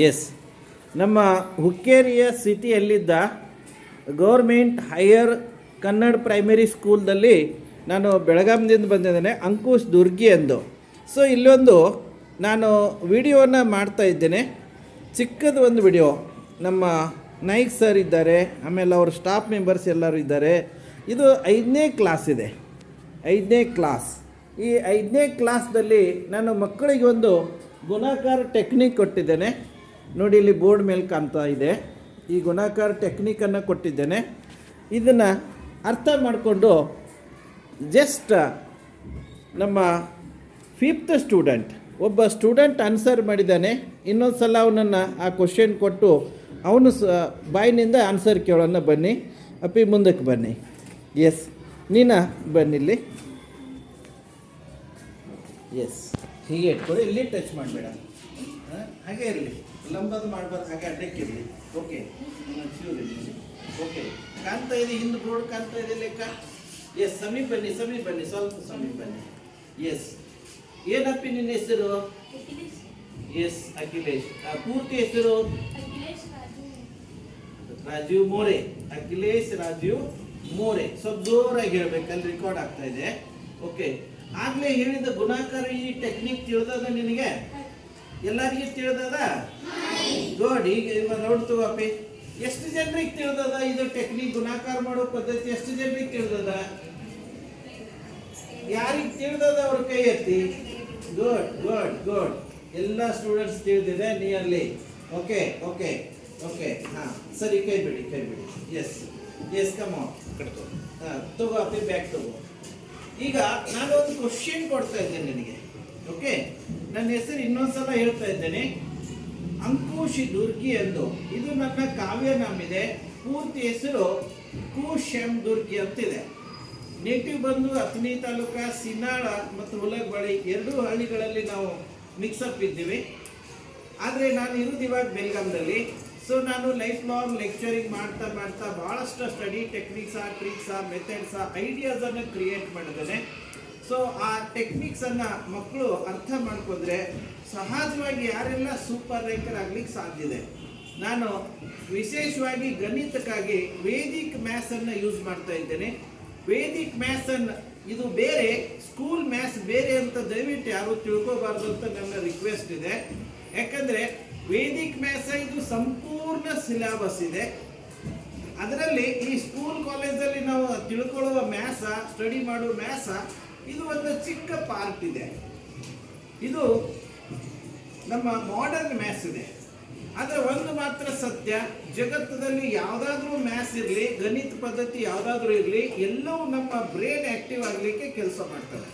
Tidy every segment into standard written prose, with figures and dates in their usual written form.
S, ನಮ್ಮ ಹುಕ್ಕೇರಿಯ ಸಿಟಿಯಲ್ಲಿದ್ದ government higher Kannada primary ಸ್ಕೂಲ್ದಲ್ಲಿ ನಾನು ಬೆಳಗಾವಿಯಿಂದ ಬಂದಿದ್ದೇನೆ, ಅಂಕುಶ್ ದುರ್ಗಿ ಎಂದು. ಸೊ ಇಲ್ಲೊಂದು ನಾನು ವಿಡಿಯೋನ ಮಾಡ್ತಾ ಇದ್ದೇನೆ, ಚಿಕ್ಕದು ಒಂದು ವಿಡಿಯೋ. ನಮ್ಮ ನಾಯ್ಕ್ ಸರ್ ಇದ್ದಾರೆ, ಆಮೇಲೆ ಅವ್ರ ಸ್ಟಾಫ್ ಮೆಂಬರ್ಸ್ ಎಲ್ಲರೂ ಇದ್ದಾರೆ. ಇದು 5ನೇ ಕ್ಲಾಸ್ ಇದೆ, 5ನೇ ಕ್ಲಾಸ್. ಈ 5ನೇ ಕ್ಲಾಸ್ದಲ್ಲಿ ನಾನು ಮಕ್ಕಳಿಗೆ ಒಂದು ಗುಣಾಕಾರ ಟೆಕ್ನಿಕ್ ಕೊಟ್ಟಿದ್ದೇನೆ. ನೋಡಿ, ಇಲ್ಲಿ ಬೋರ್ಡ್ ಮೇಲೆ ಕಾಣ್ತಾ ಇದೆ. ಈ ಗುಣಾಕಾರ ಟೆಕ್ನಿಕನ್ನು ಕೊಟ್ಟಿದ್ದೇನೆ. ಇದನ್ನು ಅರ್ಥ ಮಾಡಿಕೊಂಡು ಜಸ್ಟ್ ನಮ್ಮ 5th ಸ್ಟೂಡೆಂಟ್, ಒಬ್ಬ ಸ್ಟೂಡೆಂಟ್ ಆನ್ಸರ್ ಮಾಡಿದ್ದಾನೆ. ಇನ್ನೊಂದು ಸಲ ಅವನನ್ನು ಆ ಕ್ವಶನ್ ಕೊಟ್ಟು ಅವನು ಬಾಯಿನಿಂದ ಆನ್ಸರ್ ಕೇಳೋಣ. ಬನ್ನಿ ಅಪ್ಪಿ, ಮುಂದಕ್ಕೆ ಬನ್ನಿ. ಎಸ್, ನೀನಾ ಬನ್ನಿಲ್ಲಿ. ಎಸ್, ಹೀಗೆ ಇಟ್ಕೊಳ್ಳಿ, ಇಲ್ಲಿ ಟಚ್ ಮಾಡಬೇಡ, ಹಾಗೆ ಇರಲಿ, ಲಂಬದು ಮಾಡಬಾರ್ದು, ಹಾಗೆ ಅಡ್ಡಕ್ಕಿರಲಿ. ಓಕೆ, ಶ್ಯೂರ್ ಇರಲಿ. ಓಕೆ, ಕಾಣ್ತಾ ಇದೆ, ಹಿಂದೆ ಬೋರ್ಡ್ ಕಾಣ್ತಾ ಇದೆ ಲೆಕ್ಕ. ಎಸ್, ಸಮೀಪ ಬನ್ನಿ, ಸಮೀಪ ಬನ್ನಿ, ಸ್ವಲ್ಪ ಸಮೀಪ ಬನ್ನಿ. ಎಸ್, ಏನಪ್ಪಿ ನಿನ್ನ ಹೆಸರು? ಎಸ್, ಅಖಿಲೇಶ್. ಪೂರ್ತಿ ಹೆಸರು? ರಾಜೀವ್ ಮೋರೆ. ಅಖಿಲೇಶ್ ರಾಜೀವ್ ಮೋರೆ. ಸ್ವಲ್ಪ ಜೋರಾಗಿ ಹೇಳ್ಬೇಕಲ್ಲಿ, ರೆಕಾರ್ಡ್ ಆಗ್ತಾ ಇದೆ. ಓಕೆ, ಆಗ್ಲೇ ಹೇಳಿದ ಗುಣಾಕಾರ ಈ ಟೆಕ್ನಿಕ್ ತಿಳಿದದ ನಿನಗೆ? ಎಲ್ಲರಿಗೂ ತಿಳಿದದ? ಗುಡ್. ಈಗ ನೋಡ್ತು ಅಪ್ಪಿ, ಎಷ್ಟು ಜನರಿಗೆ ತಿಳಿದದ ಇದು ಟೆಕ್ನಿಕ್, ಗುಣಾಕಾರ ಮಾಡೋ ಪದ್ಧತಿ? ಎಷ್ಟು ಜನರಿಗೆ ತಿಳಿದದ? ಯಾರಿಗೆ ತಿಳಿದದ ಅವ್ರ ಕೈ ಎತ್ತಿ. ಗುಡ್ ಗುಡ್ ಗುಡ್, ಎಲ್ಲ ಸ್ಟೂಡೆಂಟ್ಸ್ ತಿಳಿದಿದೆ. ನೀ ಅಲ್ಲಿ. ಓಕೆ ಓಕೆ ಓಕೆ, ಹಾಂ ಸರಿ, ಕೈ ಬಿಡಿ, ಕೈ ಬಿಡಿ. ಎಸ್ ಎಸ್, ಕಮ್ ಆನ್, ತಗೋ ಅಪ್ಪಿ, ಬ್ಯಾಗ್ ತಗೋ. ಈಗ ನಾನು ಒಂದು ಕ್ವಶನ್ ಕೊಡ್ತಾ ಇದ್ದೇನೆ ನಿನಗೆ. ಓಕೆ, ನನ್ನ ಹೆಸರು ಇನ್ನೊಂದ್ಸಲ ಹೇಳ್ತಾ ಇದ್ದೇನೆ, ಅಂಕುಶ್ ದುರ್ಗಿ ಎಂದು. ಇದು ನನ್ನ ಕಾವ್ಯ ನಾಮಿದೆ. ಪೂರ್ತಿ ಹೆಸರು ಕುಶಂ ದುರ್ಗಿ ಅಂತಿದೆ. ನೇಟಿವ್ ಬಂದು ಅಥಣಿ ತಾಲೂಕ ಸಿನಾಳ ಮತ್ತು ಹುಲಗಬಳಿ ಎರಡೂ ಹಳ್ಳಿಗಳಲ್ಲಿ ನಾವು ಮಿಕ್ಸಪ್ ಇದ್ದೀವಿ. ಆದರೆ ನಾನು ಇರೋದು ಇವಾಗ ಬೆಳಗಾಂದಲ್ಲಿ. ಸೊ ನಾನು ಲೈಫ್ ಲಾಂಗ್ ಲೆಕ್ಚರಿಂಗ್ ಮಾಡ್ತಾ ಮಾಡ್ತಾ ಭಾಳಷ್ಟು ಸ್ಟಡಿ ಟೆಕ್ನಿಕ್ಸ, ಟ್ರಿಕ್ಸ, ಮೆಥಡ್ಸ, ಐಡಿಯಾಸನ್ನು ಕ್ರಿಯೇಟ್ ಮಾಡಿದ್ದೇನೆ. ಸೊ ಆ ಟೆಕ್ನಿಕ್ಸನ್ನು ಮಕ್ಕಳು ಅರ್ಥ ಮಾಡ್ಕೊಂಡ್ರೆ ಸಹಜವಾಗಿ ಯಾರೆಲ್ಲ ಸೂಪರ್ ರ್ಯಾಂಕರ್ ಆಗ್ಲಿಕ್ಕೆ ಸಾಧ್ಯ ಇದೆ. ನಾನು ವಿಶೇಷವಾಗಿ ಗಣಿತಕ್ಕಾಗಿ ವೇದಿಕ್ ಮ್ಯಾಥ್ಸನ್ನು ಯೂಸ್ ಮಾಡ್ತಾ ಇದ್ದೇನೆ. ವೇದಿಕ್ ಮ್ಯಾಥ್ಸನ್ನು, ಇದು ಬೇರೆ, ಸ್ಕೂಲ್ ಮ್ಯಾಥ್ಸ್ ಬೇರೆ ಅಂತ ದಯವಿಟ್ಟು ಯಾರು ತಿಳ್ಕೋಬಾರ್ದು ಅಂತ ನನ್ನ ರಿಕ್ವೆಸ್ಟ್ ಇದೆ. ಯಾಕಂದರೆ ವೇದಿಕ್ ಮ್ಯಾಥ್ಸ್ ಇದು ಸಂಪೂರ್ಣ ಸಿಲೆಬಸ್ ಇದೆ. ಅದರಲ್ಲಿ ಈ ಸ್ಕೂಲ್ ಕಾಲೇಜಲ್ಲಿ ನಾವು ತಿಳ್ಕೊಳ್ಳುವ ಮ್ಯಾಥ್ಸ, ಸ್ಟಡಿ ಮಾಡುವ ಮ್ಯಾಥ್ಸ, ಇದು ಒಂದು ಚಿಕ್ಕ ಪಾರ್ಟ್ ಇದೆ. ಇದು ನಮ್ಮ ಮಾಡರ್ನ್ ಮ್ಯಾಥ್ಸ್ ಇದೆ. ಆದರೆ ಒಂದು ಮಾತ್ರ ಸತ್ಯ, ಜಗತ್ತದಲ್ಲಿ ಯಾವುದಾದ್ರೂ ಮ್ಯಾಥ್ಸ್ ಇರಲಿ, ಗಣಿತ ಪದ್ಧತಿ ಯಾವುದಾದ್ರೂ ಇರಲಿ, ಎಲ್ಲವೂ ನಮ್ಮ ಬ್ರೈನ್ ಆ್ಯಕ್ಟಿವ್ ಆಗಲಿಕ್ಕೆ ಕೆಲಸ ಮಾಡ್ತವೆ.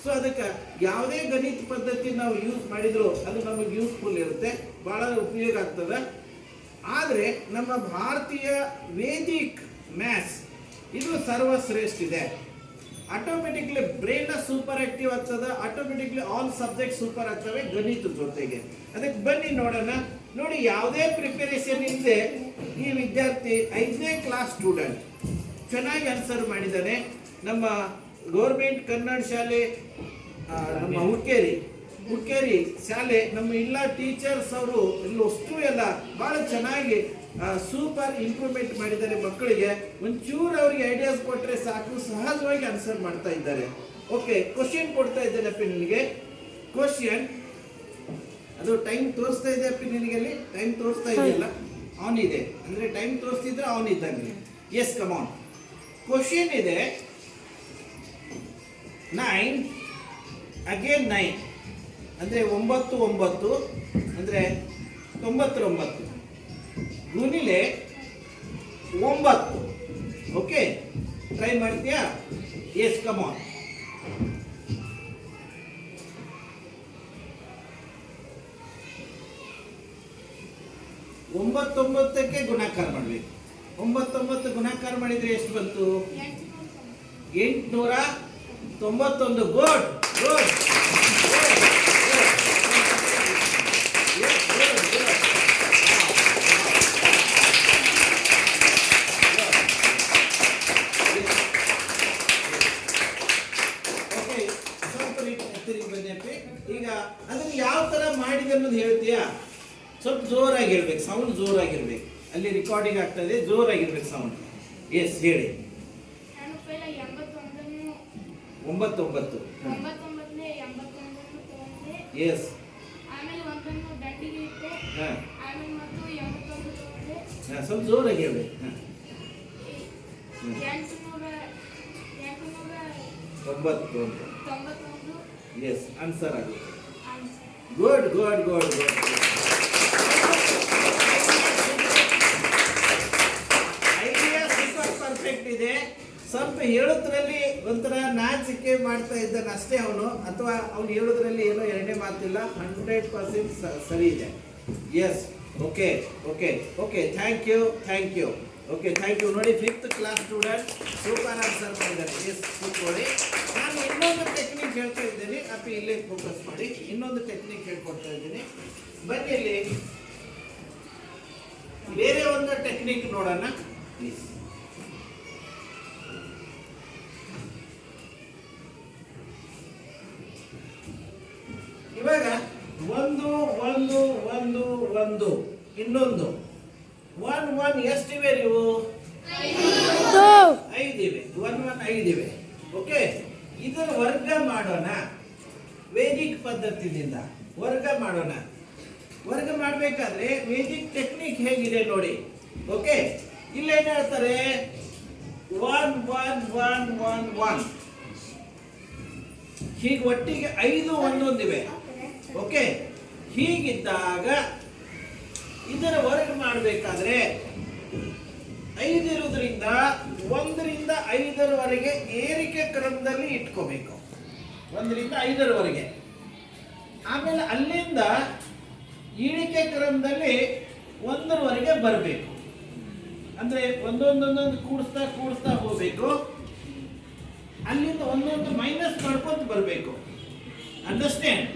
ಸೊ ಅದಕ್ಕೆ ಯಾವುದೇ ಗಣಿತ ಪದ್ಧತಿ ನಾವು ಯೂಸ್ ಮಾಡಿದರೂ ಅದು ನಮಗೆ ಯೂಸ್ಫುಲ್ ಇರುತ್ತೆ, ಭಾಳ ಉಪಯೋಗ ಆಗ್ತದೆ. ಆದರೆ ನಮ್ಮ ಭಾರತೀಯ ವೇದಿಕ್ ಮ್ಯಾಥ್ಸ್ ಇದು ಸರ್ವಶ್ರೇಷ್ಠ ಇದೆ. ಆಟೋಮೆಟಿಕ್ಲಿ ಬ್ರೈನ್ ಸೂಪರ್ ಆಕ್ಟಿವ್ ಆಗ್ತದೆ, ಆಟೋಮೆಟಿಕ್ಲಿ ಆಲ್ ಸಬ್ಜೆಕ್ಟ್ ಸೂಪರ್ ಆಗ್ತವೆ ಗಣಿತ ಜೊತೆಗೆ. ಅದಕ್ಕೆ ಬನ್ನಿ ನೋಡೋಣ. ನೋಡಿ, ಯಾವುದೇ ಪ್ರಿಪರೇಷನ್ ಇಲ್ಲದೆ ಈ ವಿದ್ಯಾರ್ಥಿ 5ನೇ ಕ್ಲಾಸ್ ಸ್ಟೂಡೆಂಟ್ ಚೆನ್ನಾಗಿ ಆನ್ಸರ್ ಮಾಡಿದ್ದಾನೆ. ನಮ್ಮ ಗೌರ್ಮೆಂಟ್ ಕನ್ನಡ ಶಾಲೆ, ನಮ್ಮ ಹುಕ್ಕೇರಿ ಶಾಲೆ, ನಮ್ಮ ಇಲ್ಲ ಟೀಚರ್ಸ್ ಅವರು ಅಷ್ಟು ಎಲ್ಲ ಬಹಳ ಚೆನ್ನಾಗಿ ಸೂಪರ್ ಇಂಪ್ರೂವ್ಮೆಂಟ್ ಮಾಡಿದ್ದಾರೆ ಮಕ್ಕಳಿಗೆ. ಒಂಚೂರು ಅವ್ರಿಗೆ ಐಡಿಯಾಸ್ ಕೊಟ್ಟರೆ ಸಾಕು, ಸಹಜವಾಗಿ ಆನ್ಸರ್ ಮಾಡ್ತಾ ಇದ್ದಾರೆ. ಓಕೆ, ಕ್ವಶನ್ ಕೊಡ್ತಾ ಇದ್ದೇನೆ ಅಪ್ಪಿ ನಿನಗೆ. ಕ್ವಶನ್ ಅದು ಟೈಮ್ ತೋರಿಸ್ತಾ ಇದೆ ಅಪ್ಪಿ ನಿನಗೆ, ಅಲ್ಲಿ ಟೈಮ್ ತೋರಿಸ್ತಾ ಇದೆಯಲ್ಲ, ಆನ್ ಇದೆ ಅಂದ್ರೆ ಟೈಮ್ ತೋರಿಸ್ತಿದ್ರೆ ಆನ್ ಇದ್ದಂಗೆ. Yes, come on. ಕ್ವಶನ್ ಇದೆ 9 ಅಗೇನ್ 9 ಅಂದರೆ 9 ಅಂದರೆ 99 ಗುಣಿಲೆ 9. ಓಕೆ, ಟ್ರೈ ಮಾಡ್ತೀಯಾ? Yes, come on. ಒಂಬತ್ತೊಂಬತ್ತಕ್ಕೆ ಗುಣಾಕಾರ ಮಾಡಬೇಕು. 99 ಗುಣಾಕಾರ ಮಾಡಿದ್ರೆ ಎಷ್ಟು ಬಂತು? 891. Good good. ಈಗ ಅದನ್ನು ಯಾವ ತರ ಮಾಡಿದೆ ಅನ್ನೋದು ಹೇಳ್ತೀಯಾ? ಸ್ವಲ್ಪ ಜೋರಾಗಿ ಹೇಳ್ಬೇಕು, ಸೌಂಡ್ ಜೋರಾಗಿರ್ಬೇಕು. ಅಲ್ಲಿ ರೆಕಾರ್ಡಿಂಗ್ ಆಗ್ತಾ ಇದೆ, ಜೋರಾಗಿರ್ಬೇಕು ಸೌಂಡ್. ಎಸ್, ಹೇಳಿ. 99 ಎಸ್. ಸ್ವಲ್ಪ ಜೋರಾಗಿ ಹೇಳ್ಬೇಕು. 91 ಎಸ್, ಆನ್ಸರ್ ಆಗುತ್ತೆ. Good good good good. Idea super perfect ಇದೆ. ಸ್ವಲ್ಪ ಹೇಳೋದ್ರಲ್ಲಿ ಒಂಥರ ನಾಚಿಕೆ ಮಾಡ್ತಾ ಇದ್ದಾನೆ ಅಷ್ಟೇ ಅವನು, ಅಥವಾ ಅವ್ನು ಹೇಳೋದ್ರಲ್ಲಿ ಏನೋ ಎರಡನೇ ಮಾತಿಲ್ಲ. 100% ಸರಿ ಇದೆ. Yes, okay okay okay, thank you. Okay, thank you. ನೋಡಿ, 5th class student super answer ಮಾಡಿದ್ದಾರೆ. ಎಸ್, ಕೂತ್ಕೊಳ್ಳಿ. ನಾನು ಇನ್ನೊಂದು ಟೆಕ್ನಿಕ್ ಹೇಳ್ತಾ ಇದ್ದೀನಿ, ಅಪ್ಪಿ ಇಲ್ಲೇ ಫೋಕಸ್ ಮಾಡಿ. ಇನ್ನೊಂದು ಟೆಕ್ನಿಕ್ ಹೇಳ್ಕೊಡ್ತಾ ಇದ್ದೀನಿ, ಬನ್ನಿ ಇಲ್ಲಿ. ಬೇರೆ ಒಂದು ಟೆಕ್ನಿಕ್ ನೋಡೋಣ ಪ್ಲೀಸ್. ಇವಾಗ 1 1 1 1 ಇನ್ನೊಂದು 1 1 ಎಷ್ಟಿವೆ ನೀವು? 5 ಇವೆ. 1 1 5 ಇವೆ. ಓಕೆ, ಇದರ ವರ್ಗ ಮಾಡೋಣ. ವೇದಿಕ್ ಪದ್ಧತಿಯಿಂದ ವರ್ಗ ಮಾಡೋಣ. ವರ್ಗ ಮಾಡಬೇಕಾದ್ರೆ ವೇದಿಕ್ ಟೆಕ್ನಿಕ್ ಹೇಗಿದೆ ನೋಡಿ. ಓಕೆ, ಇಲ್ಲೇನು ಹೇಳ್ತಾರೆ? 1 1 1 1 1 ಹೀಗೆ ಒಟ್ಟಿಗೆ 5 ಒಂದೊಂದಿವೆ. ಓಕೆ, ಹೀಗಿದ್ದಾಗ ಇದರ ವರ್ಗ ಮಾಡಬೇಕಾದ್ರೆ 5 ಇರುವುದರಿಂದ 1 ರಿಂದ 5ರವರೆಗೆ ಏರಿಕೆ ಕ್ರಮದಲ್ಲಿ ಇಟ್ಕೋಬೇಕು. 1 ರಿಂದ 5ರವರೆಗೆ. ಆಮೇಲೆ ಅಲ್ಲಿಂದ ಇಳಿಕೆ ಕ್ರಮದಲ್ಲಿ 1ರವರೆಗೆ ಬರಬೇಕು. ಅಂದ್ರೆ ಒಂದೊಂದೊಂದೊಂದು ಕೂಡಿಸ್ತಾ ಹೋಗ್ಬೇಕು. ಅಲ್ಲಿಂದ ಒಂದೊಂದು ಮೈನಸ್ ಮಾಡ್ಕೊಂತ ಬರಬೇಕು. ಅಂಡರ್ಸ್ಟ್ಯಾಂಡ್?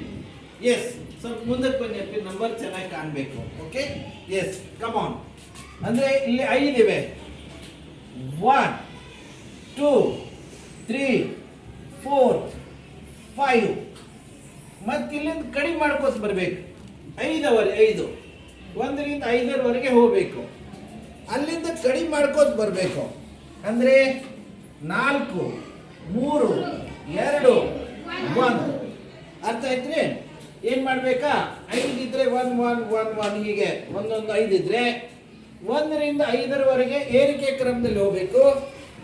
ಎಸ್, ಸ್ವಲ್ಪ ಮುಂದಕ್ಕೆ ಬನ್ನಿ, ನಂಬರ್ ಚೆನ್ನಾಗಿ ಕಾಣಬೇಕು. Okay, yes, come on. ಅಂದ್ರೆ ಇಲ್ಲಿ 5 ಇವೆ. 1 2 3 4 5. ಮತ್ತೆ ಇಲ್ಲಿಂದ ಕಡಿಮೆ ಮಾಡ್ಕೋತ ಬರಬೇಕು. 5 1 ರಿಂದ 5ರವರೆಗೆ ಹೋಗ್ಬೇಕು. ಅಲ್ಲಿಂದ ಕಡಿಮೆ ಮಾಡ್ಕೋತ ಬರಬೇಕು. ಅಂದ್ರೆ 4 3 2 1. ಅರ್ಥ ಆಯ್ತ್ರಿ? ಏನ್ ಮಾಡ್ಬೇಕಾ? 5 ಇದ್ರೆ 1 1 1 1 ಹೀಗೆ ಒಂದೊಂದು 5 ಇದ್ರೆ 1 ರಿಂದ 5ರವರೆಗೆ ಏರಿಕೆ ಕ್ರಮದಲ್ಲಿ ಹೋಗ್ಬೇಕು.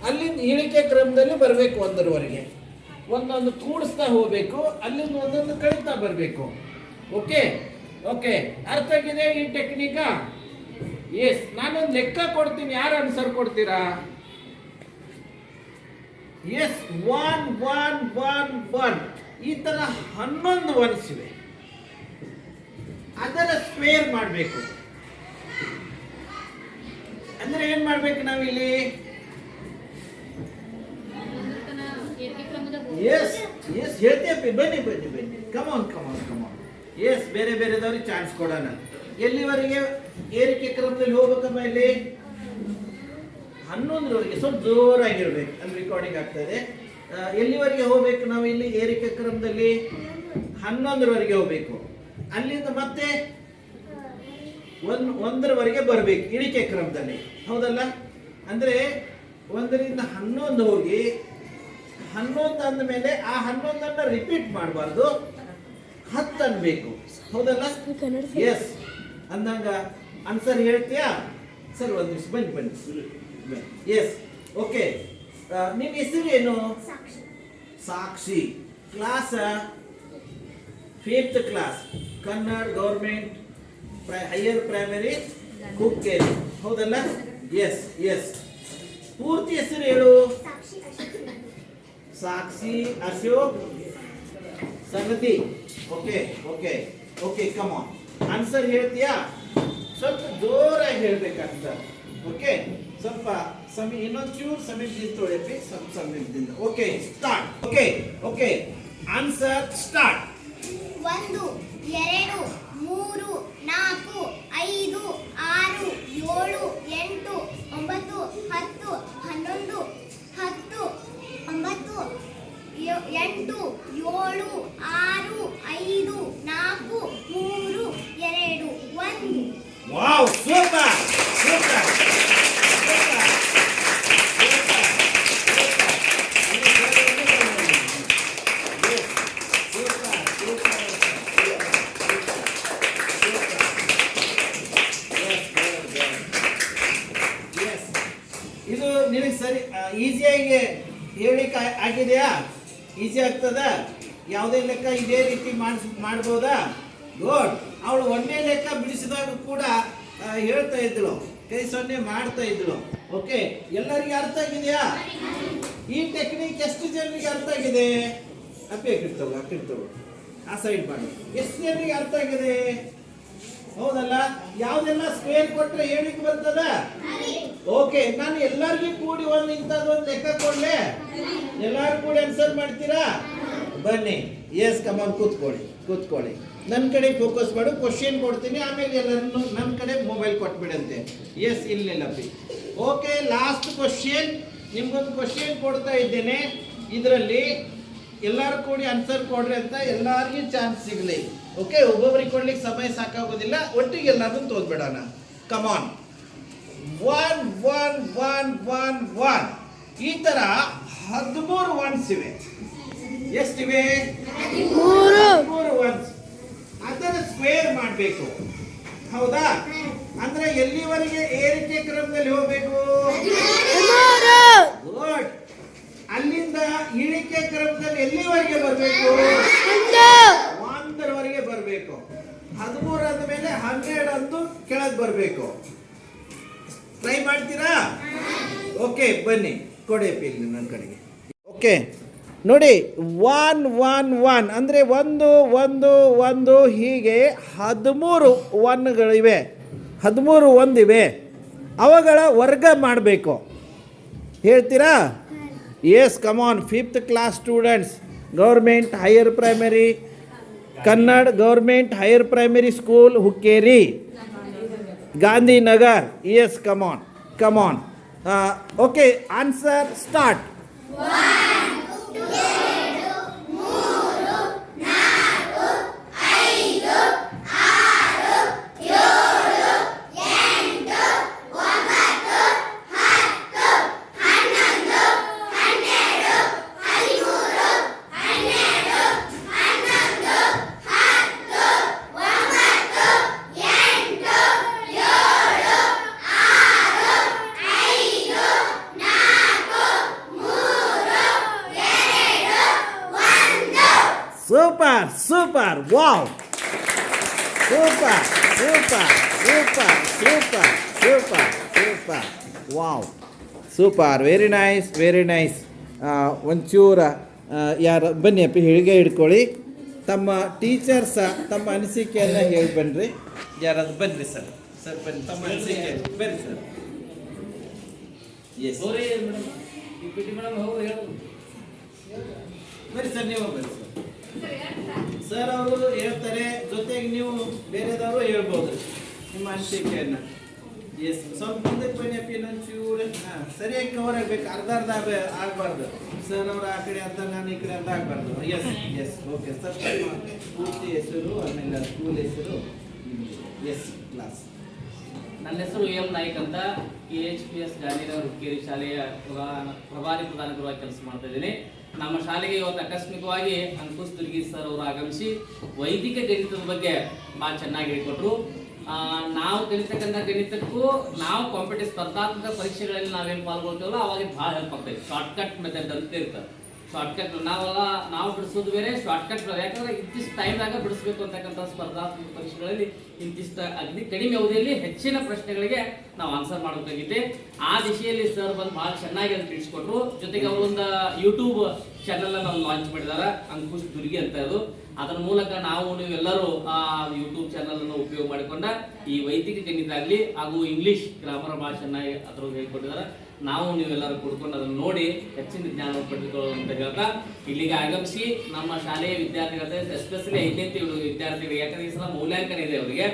ಅಲ್ಲಿಂದ ಇಳಿಕೆ ಕ್ರಮದಲ್ಲಿ ಬರಬೇಕು 1ರವರೆಗೆ. ಒಂದೊಂದು ಕೂಡಿಸ್ತಾ ಹೋಗ್ಬೇಕು. ಅಲ್ಲಿಂದ ಒಂದೊಂದು ಕಳೀತಾ ಬರಬೇಕು. ಓಕೆ ಓಕೆ, ಅರ್ಥ ಆಗಿದೆ ಈ ಟೆಕ್ನಿಕ? ಎಸ್, ನಾನೊಂದು ಲೆಕ್ಕ ಕೊಡ್ತೀನಿ, ಯಾರು ಆನ್ಸರ್ ಕೊಡ್ತೀರಾ? ಎಸ್, 1 1 1 1 ಈ ತರ 11 ಒನ್ಸ್ ಇವೆ. ಅದರ ಸ್ಕ್ವೇರ್ ಮಾಡಬೇಕು. ಅಂದ್ರೆ ಏನ್ ಮಾಡ್ಬೇಕು ನಾವಿಲ್ಲಿ? ಎಸ್ ಎಸ್ ಹೇಳ್ತೀಯಪ್ಪಿ, ಬನ್ನಿ ಬನ್ನಿ ಬನ್ನಿ, ಕಮಾನ್ ಕಮಾನ್ ಕಮಾನ್. ಎಸ್, ಬೇರೆ ಬೇರೆದವ್ರಿಗೆ ಚಾನ್ಸ್ ಕೊಡೋಣ. ಎಲ್ಲಿವರೆಗೆ ಏರಿಕೆ ಕ್ರಮದಲ್ಲಿ ಹೋಗ್ಬೇಕಮ್ಮ ಇಲ್ಲಿ? 11ರವರೆಗೆ. ಸ್ವಲ್ಪ ಜೋರಾಗಿರ್ಬೇಕು, ಅಲ್ಲಿ ರೆಕಾರ್ಡಿಂಗ್ ಆಗ್ತಾ ಇದೆ. ಎಲ್ಲಿವರೆಗೆ ಹೋಗ್ಬೇಕು ನಾವು ಇಲ್ಲಿ ಏರಿಕೆ ಕ್ರಮದಲ್ಲಿ? 11ರವರೆಗೆ ಹೋಗ್ಬೇಕು. ಅಲ್ಲಿಂದ ಮತ್ತೆ 1ರವರೆಗೆ ಬರಬೇಕು ಇಳಿಕೆ ಕ್ರಮದಲ್ಲಿ, ಹೌದಲ್ಲ? ಅಂದ್ರೆ 1ರಿಂದ 11 ಹೋಗಿ 11 ಅಂದ ಮೇಲೆ ಆ 11ಅನ್ನ ರಿಪೀಟ್ ಮಾಡಬಾರ್ದು, 10 ಅನ್ಬೇಕು, ಹೌದಲ್ಲ? ಎಸ್ ಅಂದಂಗ ಆನ್ಸರ್ ಹೇಳ್ತೀಯಾ? ಸರ್ ಒಂದು ನಿಮಿಷ ಬನ್ನಿ ಬನ್ನಿ. Yes, okay. ನಿಮ್ಮ ಹೆಸರು ಏನು? Sakshi. Class 5th class, Kannada government higher primary, Hukkeri, ಹೌದಲ್ಲ? Yes yes. ಪೂರ್ತಿ ಹೆಸರು ಹೇಳು. Sakshi Ashok Sangati. Okay okay okay, come on. Answer ಹೇಳ್ತೀಯಾ? ಸ್ವಲ್ಪ ಜೋರಾಗಿ ಹೇಳ್ಬೇಕು ಆನ್ಸರ್. ಓಕೆ, ಸ್ವಲ್ಪ ಸಮಯ ಇನ್ನೊಂಚೂರು ಸಮಯದಿಂದ ತೊಳೆಯಪ್ಪಿ, ಸ್ವಲ್ಪ ಸಮಯದಿಂದ. Okay, start. Okay okay, answer start. 1 2 3 4 5 6 7 8 9 10 11 10 9 8 7 6 5 4 3 2 1. Wow, super super. ಇದು ನಿನಗೆ ಸರಿ ಈಸಿಯಾಗಿ ಹೇಳಿಕ್ಕೆ ಆಗಿದೆಯಾ? ಈಸಿ ಆಗ್ತದ? ಯಾವುದೇ ಲೆಕ್ಕ ಇದೇ ರೀತಿ ಮಾಡ್ಬೋದಾ? ಗುಡ್. ಅವಳು 1ನೇ ಲೆಕ್ಕ ಬಿಡಿಸಿದಾಗ ಕೂಡ ಹೇಳ್ತಾ ಇದ್ಳು, ಕೈ ಸೊನ್ನೆ ಮಾಡ್ತಾ ಇದ್ಳು. ಓಕೆ, ಎಲ್ಲರಿಗೆ ಅರ್ಥ ಆಗಿದೆಯಾ? ಈ ಟೆಕ್ನಿಕ್ ಎಷ್ಟು ಜನರಿಗೆ ಅರ್ಥ ಆಗಿದೆ? ಅಪ್ಪಿ ಅಕ್ಕಿರ್ತವ ಆ ಸೈಡ್ ಮಾಡಿ. ಎಷ್ಟು ಜನರಿಗೆ ಅರ್ಥ ಆಗಿದೆ? ಹೌದಲ್ಲ? ಯಾವ್ದೆಲ್ಲ ಸ್ಕ್ವೇರ್ ಕೊಟ್ರೆ ಹೇಳಿಕ್ ಬರ್ತದ? ಓಕೆ, ನಾನು ಎಲ್ಲರಿಗೂ ಕೂಡಿ ಇಂಥದ್ದೊಂದು ಲೆಕ್ಕ ಕೊಡ್ಲೆ? ಎಲ್ಲಾರು ಕೂಡಿ ಆನ್ಸರ್ ಮಾಡ್ತೀರಾ? ಬನ್ನಿ. ಎಸ್, ಕಮಾನ್, ಕೂತ್ಕೊಳ್ಳಿ. ನನ್ನ ಕಡೆ ಫೋಕಸ್ ಮಾಡು. ಕ್ವಶನ್ ಕೊಡ್ತೀನಿ, ಆಮೇಲೆ ಎಲ್ಲರನ್ನು ನನ್ನ ಕಡೆ ಮೊಬೈಲ್ ಕೊಟ್ಬಿಡಂತೆ. ಎಸ್, ಇಲ್ಲಪ್ಪಿ. Okay, last question. ನಿಮ್ಗೊಂದು ಕ್ವಶನ್ ಕೊಡ್ತಾ ಇದ್ದೇನೆ. ಇದರಲ್ಲಿ ಎಲ್ಲರೂ ಕೂಡಿ ಆನ್ಸರ್ ಕೊಡ್ರಿ ಅಂತ ಎಲ್ಲರಿಗೂ ಚಾನ್ಸ್ ಸಿಗಲಿ. ಓಕೆ, ಒಬ್ಬೊಬ್ಬರಿಗೆ ಕೊಡ್ಲಿಕ್ಕೆ ಸಮಯ ಸಾಕಾಗೋದಿಲ್ಲ, ಒಟ್ಟಿಗೆ ಎಲ್ಲರನ್ನು ತೋದ್ಬಿಡೋಣ. ಕಮಾನ್. 1 1 1 1 1. ಈ ತರ 13 ಒನ್ಸ್ ಇವೆ. ಎಷ್ಟಿವೆ? 13 ಒನ್ಸ್. ಅದನ್ನು ಸ್ಕ್ವೇರ್ ಮಾಡಬೇಕು, ಹೌದಾ? ಅಂದ್ರೆ ಎಲ್ಲಿವರೆಗೆ ಏರಿಕೆ ಕ್ರಮದಲ್ಲಿ ಹೋಗ್ಬೇಕು? ಗುಡ್. ಅಲ್ಲಿಂದ ಇಳಿಕೆ ಕ್ರಮದಲ್ಲಿ ಎಲ್ಲಿವರೆಗೆ ಬರಬೇಕು? 1ರವರೆಗೆ ಬರಬೇಕು. 13 ಅಂದ ಮೇಲೆ 12 ಅಂದು ಕೆಳಗೆ ಬರಬೇಕು. ಟ್ರೈ ಮಾಡ್ತೀರಾ? ಓಕೆ, ಬನ್ನಿ, ಕೊಡಿ ಇಲ್ಲಿ ನನ್ನ ಕಡೆಗೆ. ಓಕೆ, ನೋಡಿ, 1 1 1 ಅಂದರೆ 1 1 1 ಹೀಗೆ 13 1ಗಳಿವೆ, 13 ಒಂದಿವೆ. ಅವುಗಳ ವರ್ಗ ಮಾಡಬೇಕು. ಹೇಳ್ತೀರಾ? Yes, come on. 5th class students, government higher primary, Kannada government higher primary school, Hukkeri, Gandhi Nagar. Yes, come on. Okay, answer start. 1 2 3 4 5 6 7 8 8 super. Wow, super. Wow, super. Very nice. ಒಂಚೂರ ಯಾರು ಬನ್ನಿ ಅಪ್ಪಿ, ಹಿಡಿಗೆ ಹಿಡ್ಕೊಳ್ಳಿ. ತಮ್ಮ ಟೀಚರ್ಸ ತಮ್ಮ ಅನಿಸಿಕೆಯನ್ನು ಹೇಳಿ ಬನ್ನಿರಿ. ಯಾರಾದ್ರು ಬನ್ನಿರಿ ಸರ್ ಬನ್ನಿ, ತಮ್ಮ ಅನಿಸಿಕೆ ಬನ್ನಿ ಸರ್. ಎಸ್, ಬನ್ನಿ ಸರ್, ನೀವು ಬನ್ನಿ ಸರ್ ಅವರು ಹೇಳ್ತಾರೆ, ಜೊತೆಗೆ ನೀವು ಬೇರೆದವರು ಹೇಳ್ಬೋದು ನಿಮ್ಮ ಅನಿಸಿಕೆಯನ್ನು. ಎಸ್, ಸ್ವಲ್ಪ ಮುಂದಕ್ಕೆ ಬನ್ನಿ ಅಪ್ಪಿ, ಇನ್ನೊಂಚೂರು ಸರಿಯಾಗಿ ಕವರ್ ಆಗಬೇಕು, ಅರ್ಧ ಆಗಬಾರ್ದು. ಸರ್ ಅವರು ಆ ಕಡೆ ಅರ್ಧ, ನಾನು ಈ ಕಡೆ ಅರ್ಧ ಆಗಬಾರ್ದು. Yes yes, okay sir. ಪೂರ್ತಿ ಹೆಸರು, ಆಮೇಲೆ ಸ್ಕೂಲ್ ಹೆಸರು, ಎಸ್ ಕ್ಲಾಸ್. ನನ್ನ ಹೆಸರು ಎಂ ನಾಯ್ಕ್ ಅಂತ, HPS ಗಾಂಧಿನಗರ ಹುಕ್ಕೇರಿ ಶಾಲೆಯ ಪ್ರಭಾರಿ ಪ್ರಧಾನ ಗುರುವಾಗಿ ಕೆಲಸ ಮಾಡ್ತಾ ಇದ್ದೀನಿ. ನಮ್ಮ ಶಾಲೆಗೆ ಇವತ್ತು ಆಕಸ್ಮಿಕವಾಗಿ ಅಂಕುಶ್ ದುರ್ಗಿ ಸರ್ ಅವರು ಆಗಮಿಸಿ ವೈದಿಕ ಗಣಿತದ ಬಗ್ಗೆ ಭಾಳ ಚೆನ್ನಾಗಿ ಹೇಳಿಕೊಟ್ರು. ನಾವು ಕಲಿತಕ್ಕಂಥ ಗಣಿತಕ್ಕೂ ನಾವು ಕಾಂಪಿಟೇಟಿವ್ ಸ್ಪರ್ಧಾತ್ಮಕ ಪರೀಕ್ಷೆಗಳಲ್ಲಿ ನಾವೇನು ಪಾಲ್ಗೊಳ್ತೀವಲ್ಲ ಅವಾಗ ಭಾಳ ಹೆಲ್ಪ್ ಆಗ್ತದೆ. ಶಾರ್ಟ್ಕಟ್ ಮೆಥಡ್ ಅಂತ ಇರ್ತದೆ. ಶಾರ್ಟ್ಕಟ್ ನಾವು ಬಿಡಿಸೋದು ಬೇರೆ, ಶಾರ್ಟ್ಕಟ್ ಬೇರೆ. ಯಾಕಂದ್ರೆ ಇಂತಿಷ್ಟು ಟೈಮ್ದಾಗ ಬಿಡಿಸ್ಬೇಕು ಅಂತಕ್ಕಂಥ ಸ್ಪರ್ಧಾತ್ಮಕ ಪರೀಕ್ಷೆಗಳಲ್ಲಿ ಇಂತಿಷ್ಟು ಅಗ್ನಿ ಕಡಿಮೆ ಅವಧಿಯಲ್ಲಿ ಹೆಚ್ಚಿನ ಪ್ರಶ್ನೆಗಳಿಗೆ ನಾವು ಆನ್ಸರ್ ಮಾಡಬೇಕಾಗಿದೆ. ಆ ದಿಶೆಯಲ್ಲಿ ಸರ್ ಬಂದು ಭಾಳ ಚೆನ್ನಾಗಿ ಅದನ್ನು ತಿಳಿಸ್ಕೊಟ್ರು. ಜೊತೆಗೆ ಅವರೊಂದು ಯೂಟ್ಯೂಬ್ ಚಾನಲ್ ನಾವು ಲಾಂಚ್ ಮಾಡಿದಾರೆ, ಅಂಕುಶ್ ದುರ್ಗಿ ಅಂತ. ಅದು ಅದರ ಮೂಲಕ ನಾವು ನೀವೆಲ್ಲರೂ ಆ ಯೂಟ್ಯೂಬ್ ಚಾನಲ್ ಅನ್ನು ಉಪಯೋಗ ಮಾಡಿಕೊಂಡ ಈ ವೈದಿಕ ಗಣಿತ ಆಗಲಿ ಹಾಗೂ ಇಂಗ್ಲಿಷ್ ಗ್ರಾಮರ್ ಭಾಳ ಚೆನ್ನಾಗಿ ಅದ್ರ ಹೇಳ್ಕೊಟ್ಟಿದ್ದಾರೆ. ನಾವು ನೀವೆಲ್ಲರೂ ಕೂಡ್ಕೊಂಡು ಅದನ್ನು ನೋಡಿ ಹೆಚ್ಚಿನ ಜ್ಞಾನವನ್ನು ಪಡೆದುಕೊಳ್ಳು ಅಂತ ಹೇಳ್ತಾ ಇಲ್ಲಿಗೆ ಆಗಮಿಸಿ ನಮ್ಮ ಶಾಲೆಯ ವಿದ್ಯಾರ್ಥಿಗಳ ಎಸ್ಪೆಷಲಿ 5ನೇ ವಿದ್ಯಾರ್ಥಿಗಳು, ಯಾಕಂದ್ರೆ ಈ ಸಲ ಮೂಲ್ಯಾಂಕನ ಇದೆ ಅವರಿಗೆ,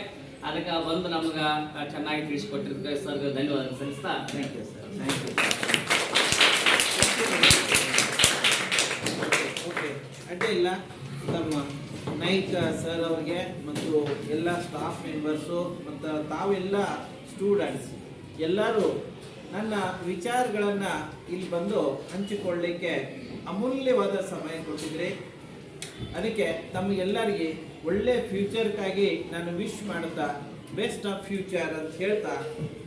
ಅದಕ್ಕೆ ಬಂದು ನಮ್ಗೆ ಚೆನ್ನಾಗಿ ತಿಳಿಸಿಕೊಟ್ಟಿದ್ದಕ್ಕೆ ಸರ್ ಧನ್ಯವಾದ ಸಲ್ಲಿಸ್ತಾ. Thank you sir, thank you. Okay, ಅಡ್ಡಿ ಇಲ್ಲ. ನಮ್ಮ ನಾಯ್ಕ ಸರ್ ಅವ್ರಿಗೆ ಮತ್ತು ಎಲ್ಲ ಸ್ಟಾಫ್ ಮೆಂಬರ್ಸು ಮತ್ತು ತಾವೆಲ್ಲ ಸ್ಟೂಡೆಂಟ್ಸ್ ಎಲ್ಲರೂ ನನ್ನ ವಿಚಾರಗಳನ್ನು ಇಲ್ಲಿ ಬಂದು ಹಂಚಿಕೊಳ್ಳಲಿಕ್ಕೆ ಅಮೂಲ್ಯವಾದ ಸಮಯ ಕೊಟ್ಟಿದ್ರಿ. ಅದಕ್ಕೆ ತಮಗೆಲ್ಲರಿಗೆ ಒಳ್ಳೆ ಫ್ಯೂಚರ್ಗಾಗಿ ನಾನು ವಿಶ್ ಮಾಡುತ್ತಾ ಬೆಸ್ಟ್ ಆಫ್ ಫ್ಯೂಚರ್ ಅಂತ ಹೇಳ್ತಾ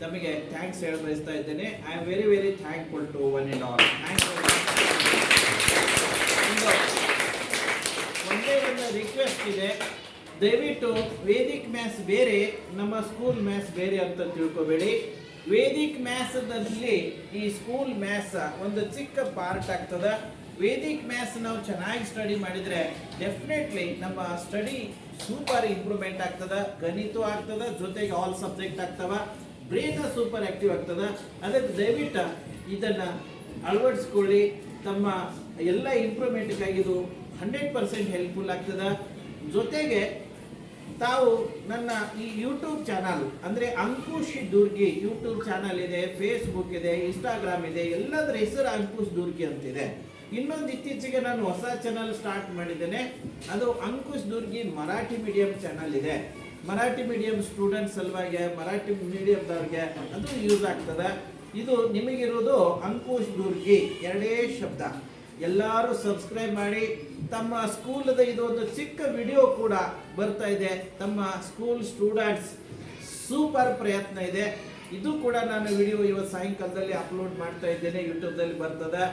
ತಮಗೆ ಥ್ಯಾಂಕ್ಸ್ ಹೇಳ ಬಯಸ್ತಾ ಇದ್ದೇನೆ. I am very very thankful to one and all. ಒಂದೇ ಒಂದು ರಿಕ್ವೆಸ್ಟ್ ಇದೆ, ದಯವಿಟ್ಟು ವೇದಿಕ್ ಮ್ಯಾಥ್ಸ್ ಬೇರೆ, ನಮ್ಮ ಸ್ಕೂಲ್ ಮ್ಯಾಥ್ಸ್ ಬೇರೆ ಅಂತ ತಿಳ್ಕೊಬೇಡಿ. ವೇದಿಕ್ ಮ್ಯಾಥ್ಸ್ದಲ್ಲಿ ಈ ಸ್ಕೂಲ್ ಮ್ಯಾಥ್ಸ್ ಒಂದು ಚಿಕ್ಕ ಪಾರ್ಟ್ ಆಗ್ತದೆ. ವೇದಿಕ್ ಮ್ಯಾಥ್ಸ್ ನಾವು ಚೆನ್ನಾಗಿ ಸ್ಟಡಿ ಮಾಡಿದರೆ ಡೆಫಿನೆಟ್ಲಿ ನಮ್ಮ ಸ್ಟಡಿ ಸೂಪರ್ ಇಂಪ್ರೂವ್ಮೆಂಟ್ ಆಗ್ತದೆ, ಗಣಿತ ಆಗ್ತದೆ, ಜೊತೆಗೆ ಆಲ್ ಸಬ್ಜೆಕ್ಟ್ ಆಗ್ತವೆ, ಬ್ರೈನ್ ಸೂಪರ್ ಆಕ್ಟಿವ್ ಆಗ್ತದೆ. ಅದಕ್ಕೆ ದಯವಿಟ್ಟು ಇದನ್ನು ಅಳವಡಿಸ್ಕೊಳ್ಳಿ. ತಮ್ಮ ಎಲ್ಲ ಇಂಪ್ರೂವ್ಮೆಂಟ್ಗಾಗಿ ಇದು 100% ಹೆಲ್ಪ್ಫುಲ್ ಆಗ್ತದೆ. ಜೊತೆಗೆ ತಾವು ನನ್ನ ಈ ಯೂಟ್ಯೂಬ್ ಚಾನಲ್ ಅಂದರೆ ಅಂಕುಶ್ ದುರ್ಗಿ ಯೂಟ್ಯೂಬ್ ಚಾನಲ್ ಇದೆ, ಫೇಸ್ಬುಕ್ ಇದೆ, ಇನ್ಸ್ಟಾಗ್ರಾಮ್ ಇದೆ, ಎಲ್ಲದರ ಹೆಸರು ಅಂಕುಶ್ ದುರ್ಗಿ ಅಂತಿದೆ. ಇನ್ನೊಂದು ಇತ್ತೀಚೆಗೆ ನಾನು ಹೊಸ ಚಾನಲ್ ಸ್ಟಾರ್ಟ್ ಮಾಡಿದ್ದೇನೆ, ಅದು ಅಂಕುಶ್ ದುರ್ಗಿ ಮರಾಠಿ ಮೀಡಿಯಂ ಚಾನಲ್ ಇದೆ. ಮರಾಠಿ ಮೀಡಿಯಂ ಸ್ಟೂಡೆಂಟ್ಸ್ ಸಲುವಾಗಿ, ಮರಾಠಿ ಮೀಡಿಯಂದವ್ರಿಗೆ ಅದು ಯೂಸ್ ಆಗ್ತದೆ. ಇದು ನಿಮಗಿರೋದು ಅಂಕುಶ್ ದುರ್ಗಿ, ಎರಡೇ ಶಬ್ದ. ಎಲ್ಲರೂ ಸಬ್ಸ್ಕ್ರೈಬ್ ಮಾಡಿ. ತಮ್ಮ ಸ್ಕೂಲದ ಇದೊಂದು ಚಿಕ್ಕ ವಿಡಿಯೋ ಕೂಡ ಬರ್ತಾ ಇದೆ, ತಮ್ಮ ಸ್ಕೂಲ್ ಸ್ಟೂಡೆಂಟ್ಸ್ ಸೂಪರ್ ಪ್ರಯತ್ನ ಇದೆ. ಇದು ಕೂಡ ನಾನು ವಿಡಿಯೋ ಇವತ್ತು ಸಾಯಂಕಾಲದಲ್ಲಿ ಅಪ್ಲೋಡ್ ಮಾಡ್ತಾ ಇದ್ದೇನೆ, ಯೂಟ್ಯೂಬ್ದಲ್ಲಿ ಬರ್ತದೆ.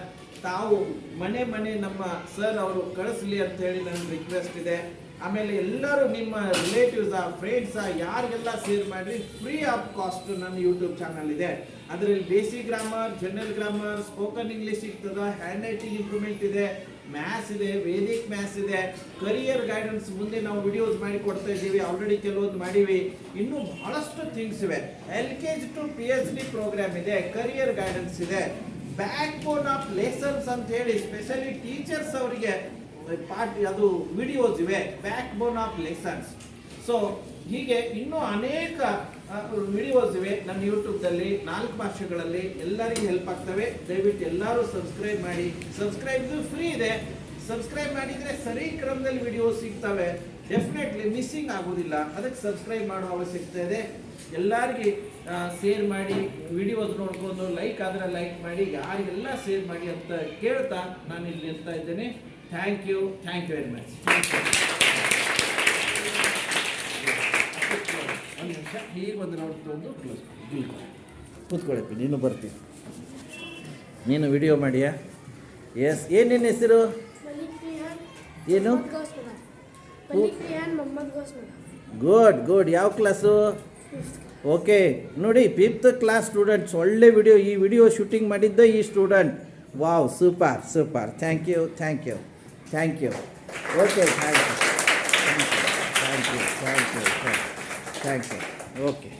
ತಾವು ಮನೆ ನಮ್ಮ ಸರ್ ಅವರು ಕಳಿಸ್ಲಿ ಅಂತ ಹೇಳಿ ನನ್ನ ರಿಕ್ವೆಸ್ಟ್ ಇದೆ. ಆಮೇಲೆ ಎಲ್ಲರೂ ನಿಮ್ಮ ರಿಲೇಟಿವ್ಸ, ಫ್ರೆಂಡ್ಸ ಯಾರಿಗೆಲ್ಲ ಶೇರ್ ಮಾಡಿರಿ. ಫ್ರೀ ಆಫ್ ಕಾಸ್ಟ್ ನನ್ನ ಯೂಟ್ಯೂಬ್ ಚಾನಲ್ ಇದೆ. ಅದರಲ್ಲಿ basic grammar, general grammar, spoken English ಸಿಗ್ತದೆ, ಹ್ಯಾಂಡ್ ರೈಟಿಂಗ್ ಇಂಪ್ರೂವ್ಮೆಂಟ್ ಇದೆ, ಮ್ಯಾಥ್ಸ್ ಇದೆ, ವೇದಿಕ್ ಮ್ಯಾಥ್ಸ್ ಇದೆ, ಕರಿಯರ್ ಗೈಡೆನ್ಸ್ ಮುಂದೆ ನಾವು ವಿಡಿಯೋಸ್ ಮಾಡಿ ಕೊಡ್ತಾ ಇದ್ದೀವಿ, ಆಲ್ರೆಡಿ ಕೆಲವೊಂದು ಮಾಡಿವಿ. ಇನ್ನೂ ಬಹಳಷ್ಟು ಥಿಂಗ್ಸ್ ಇವೆ. LKG to PhD ಪ್ರೋಗ್ರಾಮ್ ಇದೆ, ಕರಿಯರ್ ಗೈಡೆನ್ಸ್ ಇದೆ, ಬ್ಯಾಕ್ ಬೋನ್ ಆಫ್ ಲೆಸನ್ಸ್ ಅಂತ ಹೇಳಿ ಸ್ಪೆಷಲಿ ಟೀಚರ್ಸ್ ಅವರಿಗೆ ಅದು ವಿಡಿಯೋಸ್ ಇವೆ, back bone of lessons. So ಹೀಗೆ ಇನ್ನೂ ಅನೇಕ ವಿಡಿಯೋಸ್ ಇವೆ ನನ್ನ ಯೂಟ್ಯೂಬ್ದಲ್ಲಿ 4 ಭಾಷೆಗಳಲ್ಲಿ, ಎಲ್ಲರಿಗೂ ಹೆಲ್ಪ್ ಆಗ್ತವೆ. ದಯವಿಟ್ಟು ಎಲ್ಲರೂ ಸಬ್ಸ್ಕ್ರೈಬ್ ಮಾಡಿ. ಸಬ್ಸ್ಕ್ರೈಬ್ ಫ್ರೀ ಇದೆ. ಸಬ್ಸ್ಕ್ರೈಬ್ ಮಾಡಿದರೆ ಸರಿ ಕ್ರಮದಲ್ಲಿ ವಿಡಿಯೋಸ್ ಸಿಗ್ತವೆ, ಡೆಫಿನೆಟ್ಲಿ ಮಿಸ್ಸಿಂಗ್ ಆಗೋದಿಲ್ಲ. ಅದಕ್ಕೆ ಸಬ್ಸ್ಕ್ರೈಬ್ ಮಾಡೋ ಅವಶ್ಯಕತೆ ಇದೆ. ಎಲ್ಲರಿಗೆ ಶೇರ್ ಮಾಡಿ, ವಿಡಿಯೋಸ್ ನೋಡ್ಕೊಂಡು ಲೈಕ್ ಆದರೆ ಲೈಕ್ ಮಾಡಿ, ಯಾರಿಗೆಲ್ಲ ಶೇರ್ ಮಾಡಿ ಅಂತ ಕೇಳ್ತಾ ನಾನು ಇಲ್ಲಿ ನಿಲ್ತಾ ಇದ್ದೇನೆ. Thank you very much. ಒಂದು ನಿಮಿಷ ಈಗ ಒಂದು ರೌಂಡ್ ತೊಗೊಂಡು ಕ್ಲೋಸ್ ಕೂತ್ಕೊಳ್ಳಿ. ನೀನು ಬರ್ತೀನಿ, ನೀನು ವಿಡಿಯೋ ಮಾಡಿಯಾ? ಎಸ್. ಏನೇನು ಹೆಸರು? ಏನು? ಗುಡ್. ಯಾವ ಕ್ಲಾಸು? ಓಕೆ. ನೋಡಿ, 5th ಕ್ಲಾಸ್ ಸ್ಟೂಡೆಂಟ್ಸ್. ಒಳ್ಳೆ ವಿಡಿಯೋ. ಈ ವಿಡಿಯೋ ಶೂಟಿಂಗ್ ಮಾಡಿದ್ದ ಈ student. Wow, super. Thank you. Okay, thank you. Okay.